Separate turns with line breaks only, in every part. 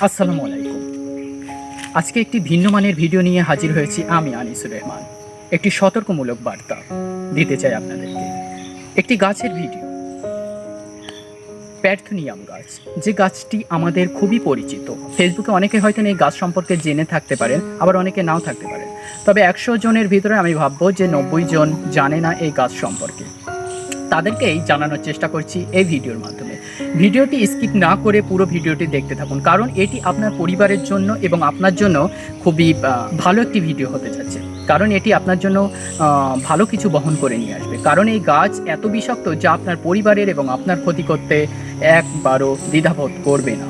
আসসালামু আলাইকুম। আজকে একটি ভিন্ন মানের ভিডিও নিয়ে হাজির হয়েছি আমি আনিসুর রহমান। একটি সতর্কমূলক বার্তা দিতে চাই আপনাদেরকে। একটি গাছের ভিডিও, প্যার্থনিয়াম গাছ, যে গাছটি আমাদের খুবই পরিচিত। ফেসবুকে অনেকে হয়তো এই গাছ সম্পর্কে জেনে থাকতে পারেন, আবার অনেকে নাও থাকতে পারেন। তবে 100 জনের ভিতরে আমি ভাববো যে 90 জন জানে না এই গাছ সম্পর্কে। তাদেরকেই জানানোর চেষ্টা করছি এই ভিডিওর মাধ্যমে। ভিডিওটি স্কিপ না করে পুরো ভিডিওটি দেখতে থাকুন, কারণ এটি আপনার পরিবারের জন্য এবং আপনার জন্য খুবই ভালো একটি ভিডিও হতে যাচ্ছে। কারণ এটি আপনার জন্য ভালো কিছু বহন করে নিয়ে আসবে। কারণ এই গাছ এত বিষাক্ত যা আপনার পরিবারের এবং আপনার ক্ষতি করতে একবারও দ্বিধাবোধ করবে না।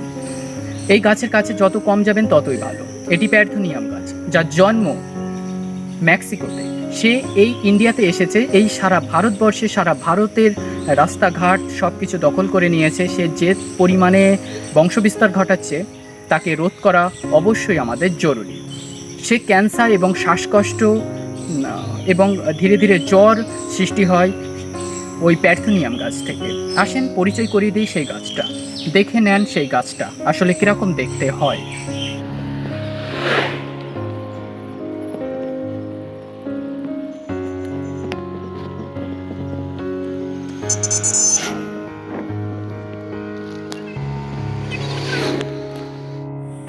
এই গাছের কাছে যত কম যাবেন ততই ভালো। এটি প্যার্থনিয়াম গাছ, যার জন্ম মেক্সিকোতে। সে এই ইন্ডিয়াতে এসেছে, এই সারা ভারতবর্ষে, সারা ভারতের রাস্তাঘাট সব কিছু দখল করে নিয়েছে। সে যে পরিমাণে বংশবিস্তার ঘটাচ্ছে তাকে রোধ করা অবশ্যই আমাদের জরুরি। সে ক্যান্সার এবং শ্বাসকষ্ট এবং ধীরে ধীরে জ্বর সৃষ্টি হয় ওই প্যার্থনিয়াম গাছ থেকে। আসেন পরিচয় করিয়ে দিই সেই গাছটা, দেখে নেন সেই গাছটা আসলে কীরকম দেখতে হয়।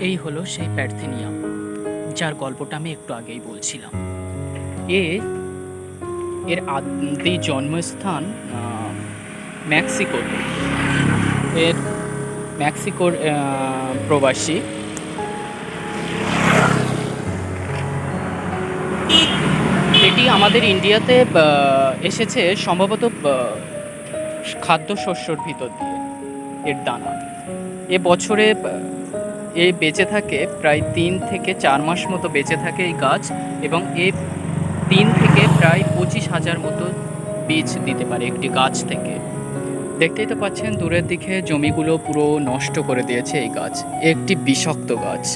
এই হলো সেই প্যার্থেনিয়াম, যার গল্পটা আমি একটু আগেই বলছিলাম। এর আদি জন্মস্থান মেক্সিকোতে। এর মেক্সিকোর প্রবাসী। এটি আমাদের ইন্ডিয়াতে এসেছে সম্ভবত খাদ্যশস্যর ভিতর দিয়ে। এর দানা এ বছরে এ বেঁচে থাকে প্রায় 3 থেকে 4 মাস মতো বেঁচে থাকে এই গাছ, এবং এ 3 থেকে প্রায় 25,000 মতো বীজ দিতে পারে একটি গাছ থেকে। দেখতেই তো পাচ্ছেন দূরের দিকে জমিগুলো পুরো নষ্ট করে দিয়েছে এই গাছ। একটি বিষাক্ত গাছ।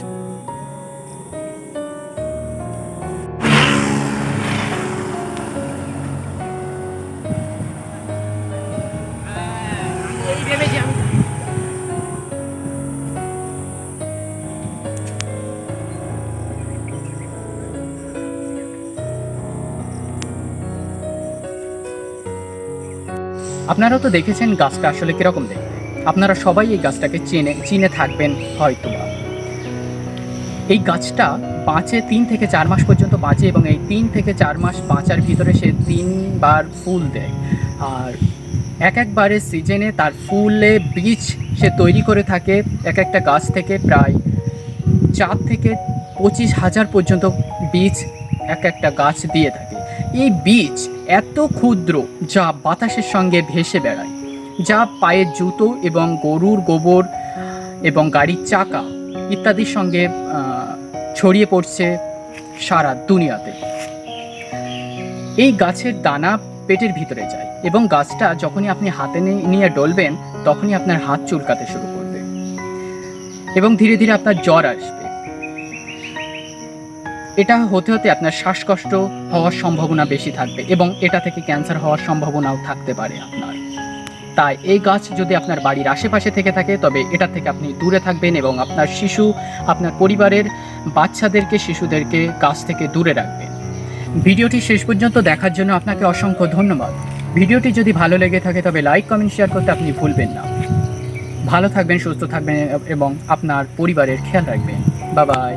আপনারাও তো দেখেছেন গাছটা আসলে কীরকম দেখতে। আপনারা সবাই এই গাছটাকে চিনে থাকবেন হয়তোবা। এই গাছটা বাঁচে 3 থেকে 4 মাস পর্যন্ত বাঁচে, এবং এই 3 থেকে 4 মাস বাঁচার ভিতরে সে 3 বার ফুল দেয়। আর একবারের সিজনে তার ফুলে বীজ সে তৈরি করে থাকে। একটা গাছ থেকে প্রায় 4 থেকে 25,000 পর্যন্ত বীজ একটা গাছ দিয়ে থাকে। এই বীজ এত ক্ষুদ্র যা বাতাসের সঙ্গে ভেসে বেড়ায়, যা পায়ের জুতো এবং গরুর গোবর এবং গাড়ির চাকা ইত্যাদির সঙ্গে ছড়িয়ে পড়ছে সারা দুনিয়াতে। এই গাছের দানা পেটের ভিতরে যায়, এবং গাছটা যখনই আপনি হাতে নিয়ে ডলবেন তখনই আপনার হাত চুলকাতে শুরু করবে, এবং ধীরে ধীরে আপনার জ্বর আসবে। এটা হতে হতে আপনার শ্বাসকষ্ট হওয়ার সম্ভাবনা বেশি থাকবে, এবং এটা থেকে ক্যান্সার হওয়ার সম্ভাবনাও থাকতে পারে আপনার। তাই এই গাছ যদি আপনার বাড়ির আশেপাশে থেকে থাকে তবে এটা থেকে আপনি দূরে থাকবেন, এবং আপনার শিশু, আপনার পরিবারের বাচ্চাদেরকে, শিশুদেরকে গাছ থেকে দূরে রাখবেন। ভিডিওটি শেষ পর্যন্ত দেখার জন্য আপনাকে অসংখ্য ধন্যবাদ। ভিডিওটি যদি ভালো লেগে থাকে তবে লাইক, কমেন্ট, শেয়ার করতে আপনি ভুলবেন না। ভালো থাকবেন, সুস্থ থাকবেন, এবং আপনার পরিবারের খেয়াল রাখবেন। Bye bye.